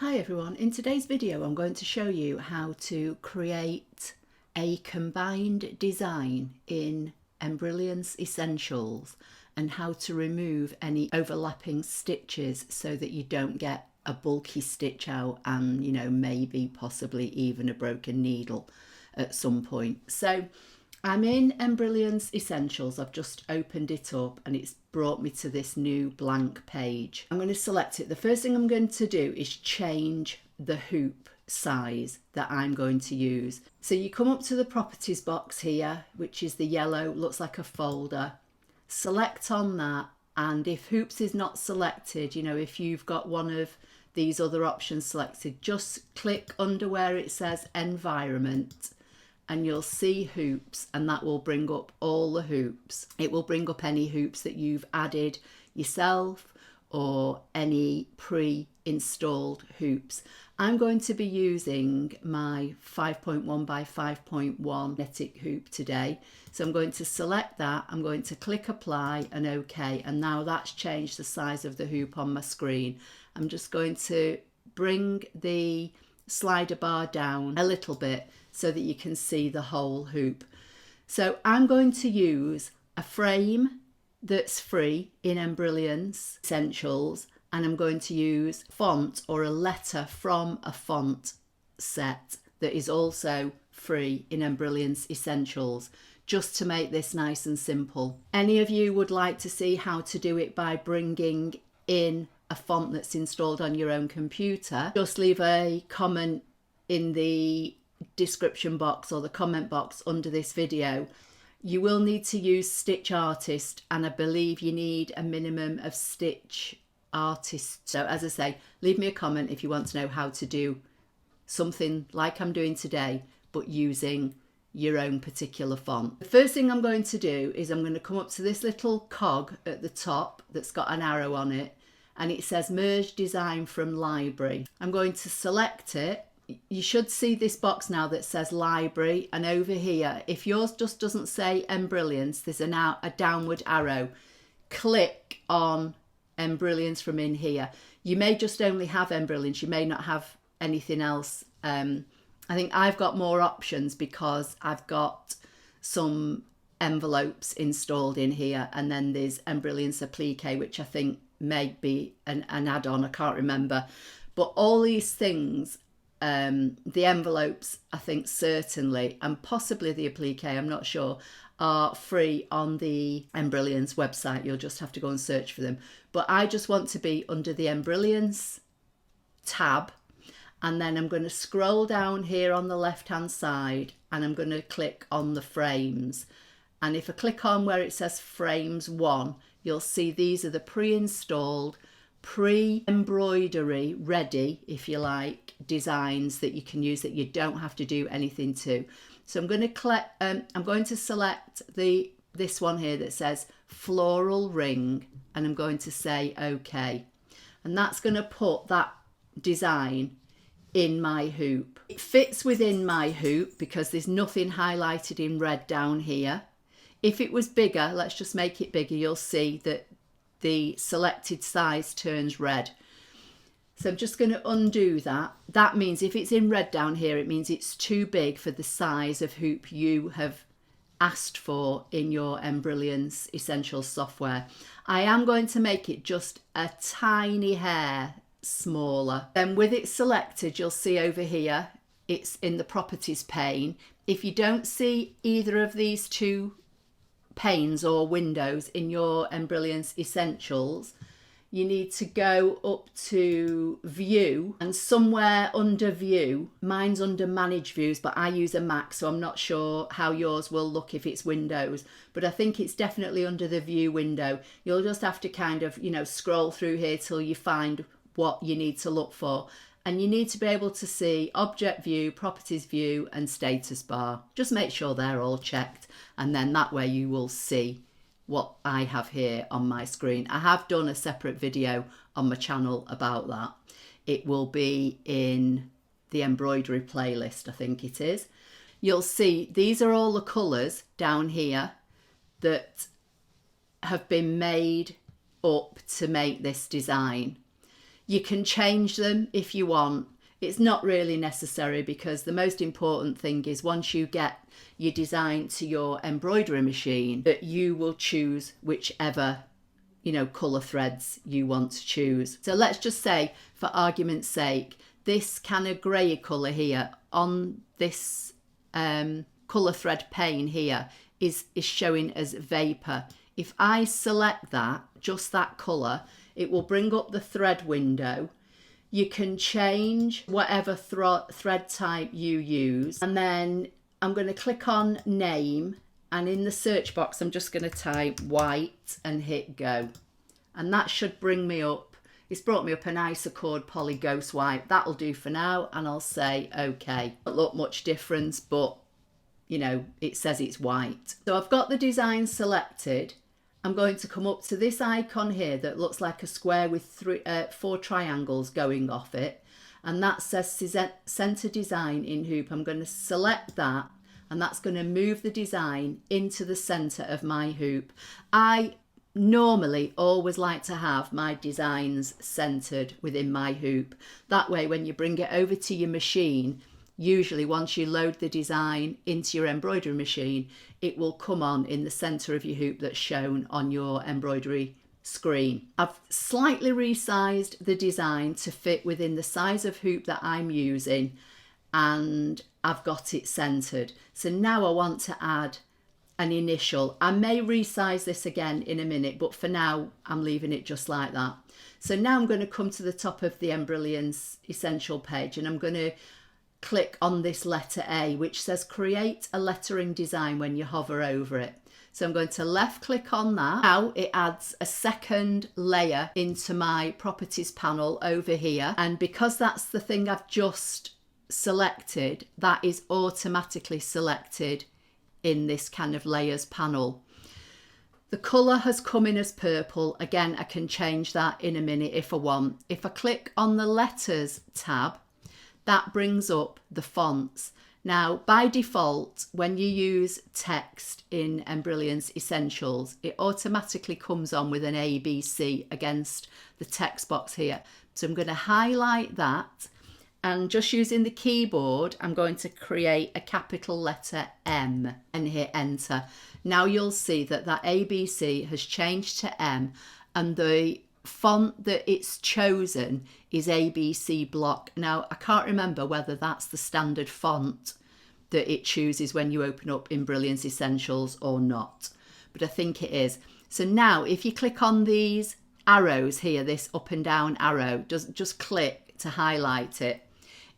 Hi everyone, in today's video I'm going to show you how to create a combined design in Embrilliance Essentials and how to remove any overlapping stitches so that you don't get a bulky stitch out and maybe possibly even a broken needle at some point. So I'm in Embrilliance Essentials. I've just opened it up and it's brought me to this new blank page. I'm going to select it. The first thing I'm going to do is change the hoop size that I'm going to use. So you come up to the properties box here, which is the yellow, looks like a folder. Select on that, and if hoops is not selected, if you've got one of these other options selected, just click under where it says environment and you'll see hoops, and that will bring up all the hoops. It will bring up any hoops that you've added yourself or any pre-installed hoops. I'm going to be using my 5.1 by 5.1 magnetic hoop today. So I'm going to select that, I'm going to click apply and OK, and now that's changed the size of the hoop on my screen. I'm just going to bring the slider bar down a little bit so that you can see the whole hoop. So I'm going to use a frame that's free in Embrilliance Essentials, and I'm going to use font or a letter from a font set that is also free in Embrilliance Essentials, just to make this nice and simple. Any of you would like to see how to do it by bringing in a font that's installed on your own computer, just leave a comment in the description box or the comment box under this video. You will need to use Stitch Artist, and I believe you need a minimum of Stitch Artist. So as I say, leave me a comment if you want to know how to do something like I'm doing today, but using your own particular font. The first thing I'm going to do is I'm going to come up to this little cog at the top that's got an arrow on it, and it says merge design from library. I'm going to select it. You should see this box now that says library, and over here, if yours just doesn't say Embrilliance, there's a downward arrow. Click on Embrilliance from in here. You may just only have Embrilliance, you may not have anything else. I think I've got more options because I've got some envelopes installed in here, and then there's Embrilliance Applique, which I think may be an add-on, I can't remember. But all these things, the envelopes, I think certainly, and possibly the applique, I'm not sure, are free on the Embrilliance website. You'll just have to go and search for them. But I just want to be under the Embrilliance tab, and then I'm going to scroll down here on the left hand side and I'm going to click on the frames. And if I click on where it says frames 1, you'll see these are the pre-installed, pre-embroidery ready, if you like, designs that you can use that you don't have to do anything to. So I'm going to select this one here that says floral ring, and I'm going to say OK, and that's going to put that design in my hoop. It fits within my hoop because there's nothing highlighted in red down here. If it was bigger, let's just make it bigger, you'll see that the selected size turns red. So I'm just going to undo that. That means if it's in red down here, it means it's too big for the size of hoop you have asked for in your Embrilliance Essentials software. I am going to make it just a tiny hair smaller. Then with it selected, you'll see over here, it's in the properties pane. If you don't see either of these two panes or windows in your Embrilliance Essentials, you need to go up to view, and somewhere under view, mine's under manage views, but I use a Mac, so I'm not sure how yours will look if it's Windows, but I think it's definitely under the view window. You'll just have to kind of scroll through here till you find what you need to look for, and you need to be able to see object view, properties view and status bar. Just make sure they're all checked, and then that way you will see what I have here on my screen. I have done a separate video on my channel about that. It will be in the embroidery playlist, I think it is. You'll see these are all the colours down here that have been made up to make this design. You can change them if you want. It's not really necessary, because the most important thing is once you get your design to your embroidery machine, that you will choose whichever, colour threads you want to choose. So let's just say, for argument's sake, this kind of grey colour here on this colour thread pane here is showing as vapor. If I select that, just that colour, it will bring up the thread window. You can change whatever thread type you use. And then I'm going to click on name, and in the search box I'm just going to type white and hit go. And that should bring me up. It's brought me up an Isocord Poly Ghost White. That'll do for now, and I'll say OK. Don't look much difference, but it says it's white. So I've got the design selected. I'm going to come up to this icon here that looks like a square with 4 triangles going off it, and that says Center Design in Hoop. I'm going to select that, and that's going to move the design into the center of my hoop. I normally always like to have my designs centered within my hoop. That way, when you bring it over to your machine, usually once you load the design into your embroidery machine, it will come on in the center of your hoop that's shown on your embroidery screen. I've slightly resized the design to fit within the size of hoop that I'm using, and I've got it centered. So now I want to add an initial. I may resize this again in a minute, but for now I'm leaving it just like that. So now I'm going to come to the top of the Embrilliance Essential page, and I'm going to click on this letter A, which says create a lettering design when you hover over it. So I'm going to left click on that. Now it adds a second layer into my properties panel over here, and because that's the thing I've just selected, that is automatically selected in this kind of layers panel. The colour has come in as purple. Again, I can change that in a minute if I want. If I click on the letters tab, that brings up the fonts. Now, by default, when you use text in Embrilliance Essentials, it automatically comes on with an ABC against the text box here. So I'm going to highlight that, and just using the keyboard, I'm going to create a capital letter M and hit enter. Now you'll see that that ABC has changed to M, and the font that it's chosen is ABC Block. Now I can't remember whether that's the standard font that it chooses when you open up Embrilliance Essentials or not, but I think it is. So now if you click on these arrows here, this up and down arrow, just click to highlight it,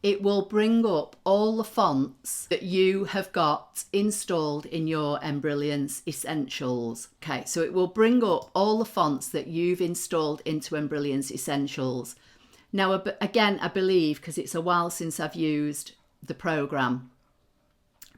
it will bring up all the fonts that you have got installed in your Embrilliance Essentials. Okay, so it will bring up all the fonts that you've installed into Embrilliance Essentials. Now, again, I believe, because it's a while since I've used the program,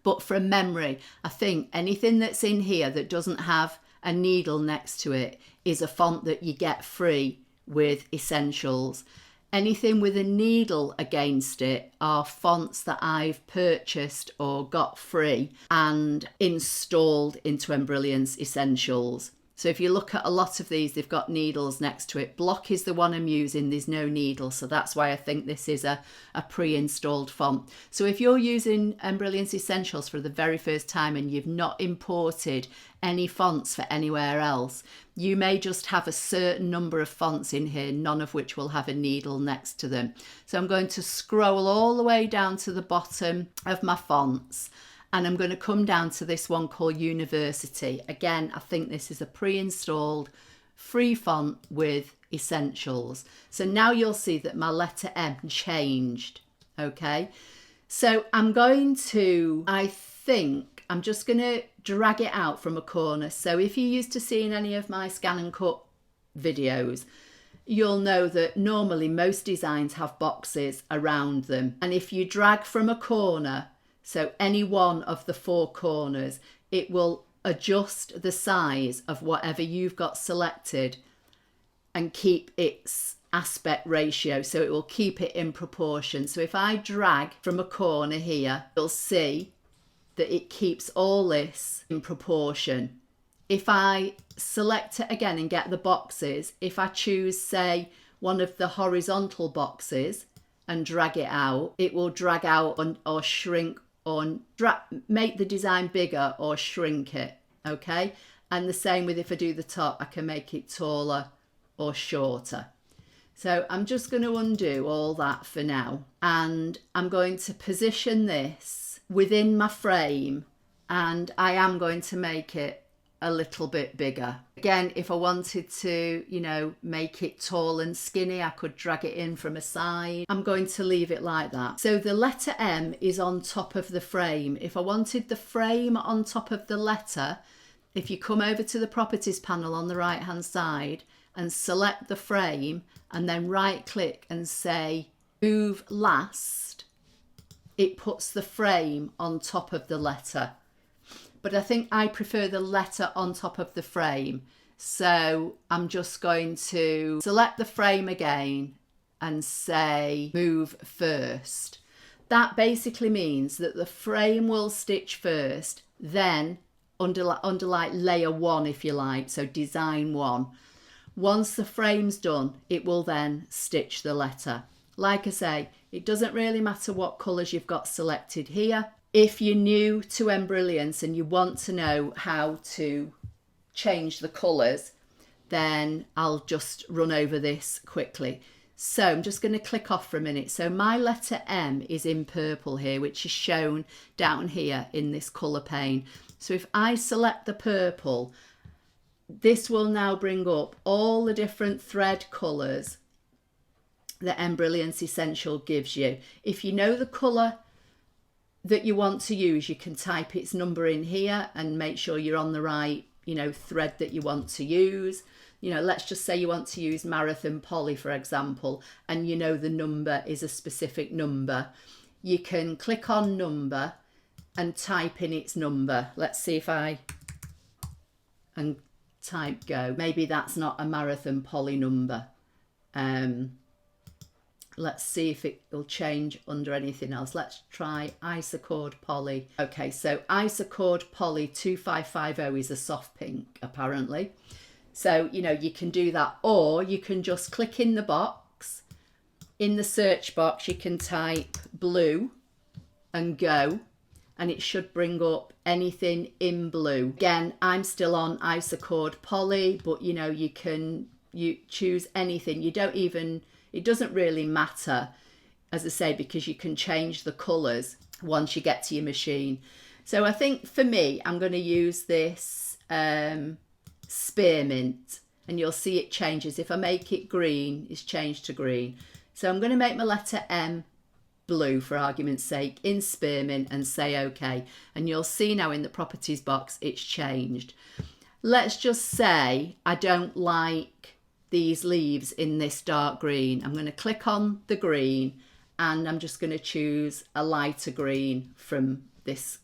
but from memory, I think anything that's in here that doesn't have a needle next to it is a font that you get free with Essentials. Anything with a needle against it are fonts that I've purchased or got free and installed into Embrilliance Essentials. So if you look at a lot of these, they've got needles next to it. Block is the one I'm using, there's no needle, so that's why I think this is a pre-installed font. So if you're using Embrilliance Essentials for the very first time and you've not imported any fonts for anywhere else, you may just have a certain number of fonts in here, none of which will have a needle next to them. So I'm going to scroll all the way down to the bottom of my fonts, and I'm going to come down to this one called University. Again, I think this is a pre-installed free font with Essentials. So now you'll see that my letter M changed. Okay, so I'm going to, I'm just going to drag it out from a corner. So if you're used to seeing any of my ScanNCut videos, you'll know that normally most designs have boxes around them. And if you drag from a corner, so any one of the 4 corners, it will adjust the size of whatever you've got selected and keep its aspect ratio. So it will keep it in proportion. So if I drag from a corner here, you'll see that it keeps all this in proportion. If I select it again and get the boxes, if I choose, say, one of the horizontal boxes and drag it out, it will drag out or shrink or make the design bigger or shrink it, okay? And the same with if I do the top, I can make it taller or shorter. So I'm just going to undo all that for now, and I'm going to position this within my frame, and I am going to make it a little bit bigger. Again, if I wanted to, you know, make it tall and skinny, I could drag it in from a side. I'm going to leave it like that. So the letter M is on top of the frame. If I wanted the frame on top of the letter, if you come over to the properties panel on the right hand side and select the frame and then right click and say move last, it puts the frame on top of the letter. But I think I prefer the letter on top of the frame. So I'm just going to select the frame again and say move first. That basically means that the frame will stitch first, then under like layer 1 if you like, so design 1. Once the frame's done, it will then stitch the letter. Like I say, it doesn't really matter what colours you've got selected here. If you're new to Embrilliance and you want to know how to change the colours, then I'll just run over this quickly. So I'm just going to click off for a minute. So my letter M is in purple here, which is shown down here in this colour pane. So if I select the purple, this will now bring up all the different thread colours that Embrilliance Essential gives you. If you know the colour that you want to use, you can type its number in here and make sure you're on the right, you know, thread that you want to use. You know, let's just say you want to use Marathon Poly, for example, and you know the number is a specific number. You can click on number and type in its number. Let's see if I and type go. Maybe that's not a Marathon Poly number. Let's see if it will change under anything else. Let's try Isocord Poly. Okay, so Isocord Poly 2550 is a soft pink, apparently. So, you know, you can do that, or you can just click in the box. In the search box, you can type blue and go, and it should bring up anything in blue. Again, I'm still on Isocord Poly, but, you know, you choose anything. You don't even... It doesn't really matter, as I say, because you can change the colours once you get to your machine. So I think for me, I'm going to use this spearmint, and you'll see it changes. If I make it green, it's changed to green. So I'm going to make my letter M blue for argument's sake in spearmint and say OK. And you'll see now in the properties box, it's changed. Let's just say I don't like these leaves in this dark green. I'm going to click on the green and I'm just going to choose a lighter green from this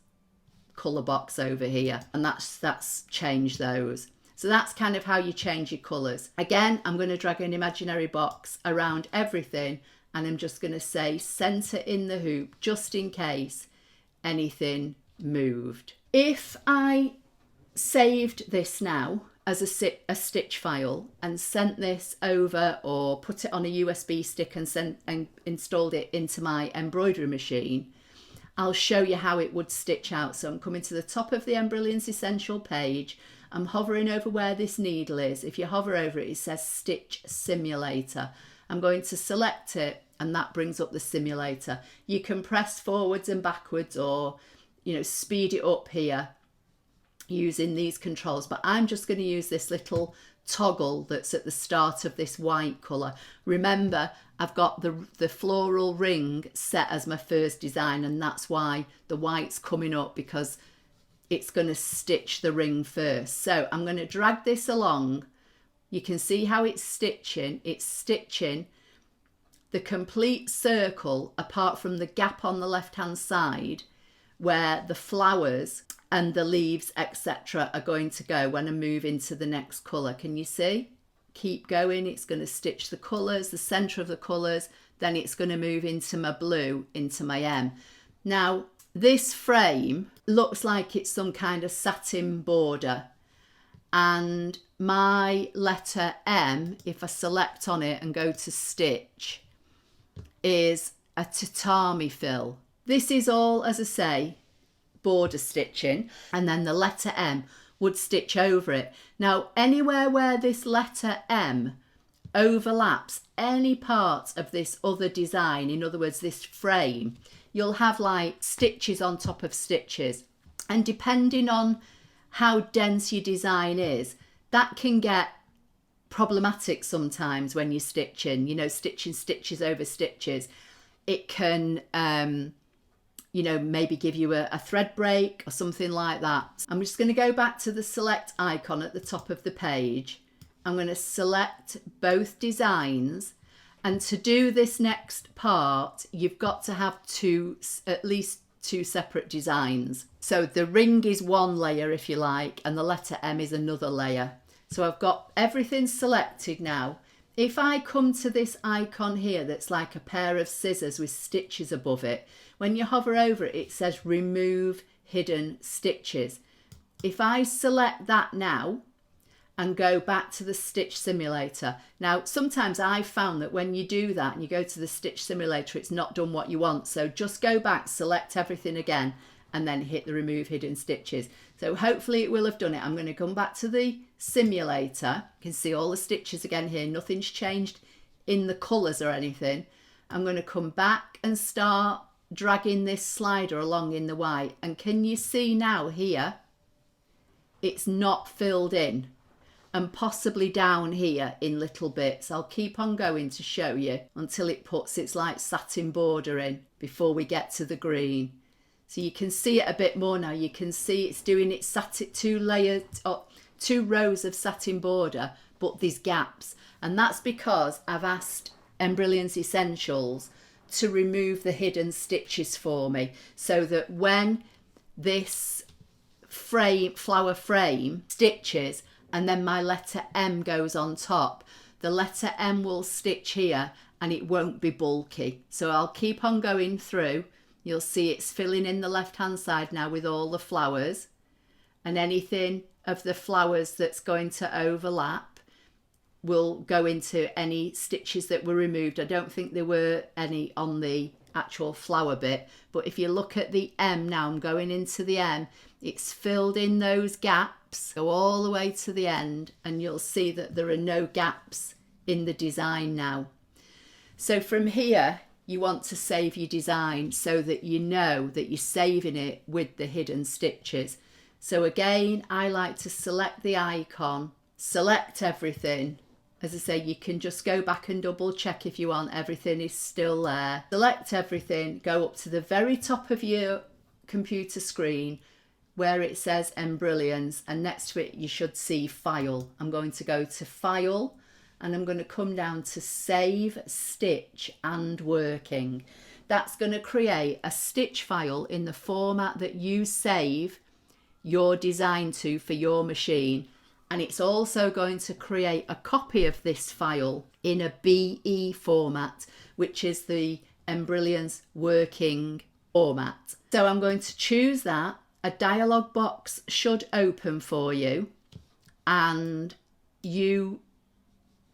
colour box over here, and that's changed those. So that's kind of how you change your colours. Again, I'm going to drag an imaginary box around everything, and I'm just going to say centre in the hoop just in case anything moved. If I saved this now as a stitch file and sent this over, or put it on a USB stick and installed it into my embroidery machine, I'll show you how it would stitch out. So I'm coming to the top of the Embrilliance Essential page. I'm hovering over where this needle is. If you hover over it, it says Stitch Simulator. I'm going to select it, and that brings up the simulator. You can press forwards and backwards, or, you know, speed it up here using these controls, but I'm just going to use this little toggle that's at the start of this white colour. Remember, I've got the floral ring set as my first design, and that's why the white's coming up, because it's going to stitch the ring first. So I'm going to drag this along. You can see how it's stitching. It's stitching the complete circle apart from the gap on the left hand side where the flowers and the leaves, etc., are going to go when I move into the next colour. Can you see? Keep going. It's going to stitch the colours, the centre of the colours, then it's going to move into my blue, into my M. Now, this frame looks like it's some kind of satin border, and my letter M, if I select on it and go to stitch, is a tatami fill. This is all, as I say, border stitching, and then the letter M would stitch over it. Now, anywhere where this letter M overlaps any part of this other design, in other words, this frame, you'll have like stitches on top of stitches. And depending on how dense your design is, that can get problematic sometimes when you're stitching, you know, stitching stitches over stitches. It can, you know, maybe give you a thread break or something like that. I'm just going to go back to the select icon at the top of the page. I'm going to select both designs, and to do this next part, you've got to have at least two separate designs. So the ring is one layer, if you like, and the letter M is another layer. So I've got everything selected now. If I come to this icon here that's like a pair of scissors with stitches above it, when you hover over it, it says remove hidden stitches. If I select that now and go back to the stitch simulator. Now, sometimes I've found that when you do that and you go to the stitch simulator, it's not done what you want. So just go back, select everything again, and then hit the remove hidden stitches. So hopefully it will have done it. I'm going to come back to the simulator. You can see all the stitches again here. Nothing's changed in the colours or anything. I'm going to come back and start dragging this slider along in the white. And can you see now here, it's not filled in, and possibly down here in little bits. I'll keep on going to show you until it puts its like satin border in before we get to the green. So you can see it a bit more now. You can see it's doing its satin, two rows of satin border, but there's gaps. And that's because I've asked Embrilliance Essentials to remove the hidden stitches for me, so that when this flower frame stitches and then my letter M goes on top, the letter M will stitch here and it won't be bulky. So I'll keep on going through. You'll see it's filling in the left hand side now with all the flowers, and anything of the flowers that's going to overlap will go into any stitches that were removed. I don't think there were any on the actual flower bit, but if you look at the M now, I'm going into the M, it's filled in those gaps, go all the way to the end, and you'll see that there are no gaps in the design now. So from here, you want to save your design so that you know that you're saving it with the hidden stitches. So again, I like to select the icon, select everything. As I say, you can just go back and double check if you want everything is still there. Select everything, go up to the very top of your computer screen where it says Embrilliance, and next to it you should see File. I'm going to go to File, and I'm going to come down to Save, Stitch and Working. That's going to create a stitch file in the format that you save your design to for your machine. And it's also going to create a copy of this file in a BE format, which is the Embrilliance working format. So I'm going to choose that. A dialog box should open for you, and you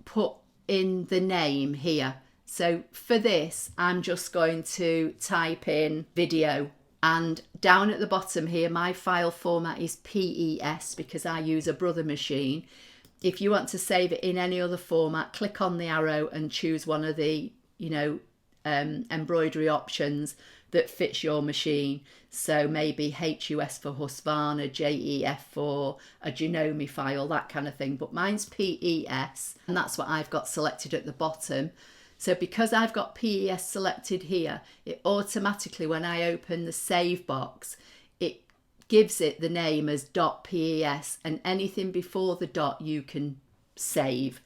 put in the name here. So for this, I'm just going to type in video, and down at the bottom here, my file format is PES because I use a Brother machine. If you want to save it in any other format, click on the arrow and choose one of the, embroidery options that fits your machine. So maybe HUS for Husqvarna, JEF for a Janome file, that kind of thing. But mine's PES, and that's what I've got selected at the bottom. So because I've got PES selected here, it automatically, when I open the save box, it gives it the name as .PES, and anything before the dot you can save.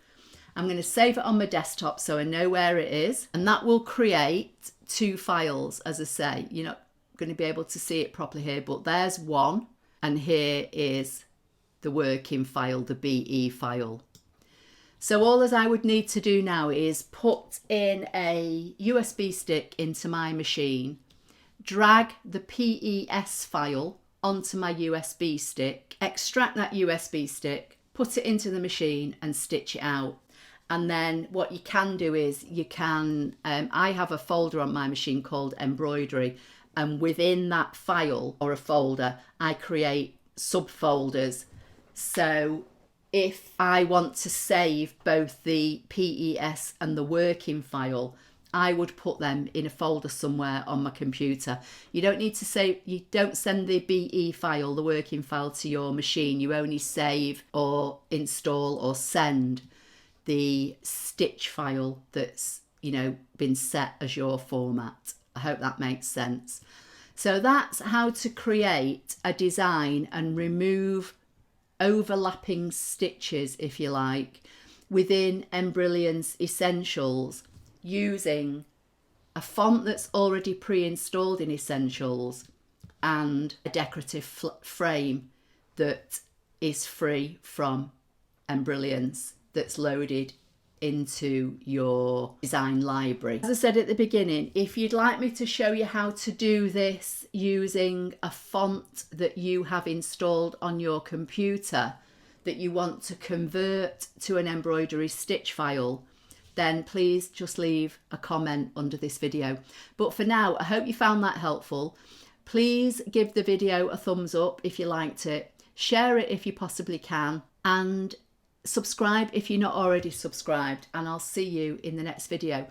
I'm going to save it on my desktop so I know where it is, and that will create two files. As I say, you're not going to be able to see it properly here, but there's one, and here is the working file, the BE file. So all that I would need to do now is put in a USB stick into my machine, drag the PES file onto my USB stick, extract that USB stick, put it into the machine and stitch it out. And then what you can do is you can, I have a folder on my machine called Embroidery, and within that file or a folder, I create subfolders. So if I want to save both the PES and the working file, I would put them in a folder somewhere on my computer. You don't need to save, you don't send the BE file, the working file, to your machine. You only save or install or send the stitch file that's, you know, been set as your format. I hope that makes sense. So that's how to create a design and remove overlapping stitches, if you like, within Embrilliance Essentials using a font that's already pre-installed in Essentials and a decorative frame that is free from Embrilliance that's loaded into your design library. As I said at the beginning, if you'd like me to show you how to do this using a font that you have installed on your computer that you want to convert to an embroidery stitch file, then please just leave a comment under this video. But for now, I hope you found that helpful. Please give the video a thumbs up if you liked it, share it if you possibly can, and subscribe if you're not already subscribed, and I'll see you in the next video.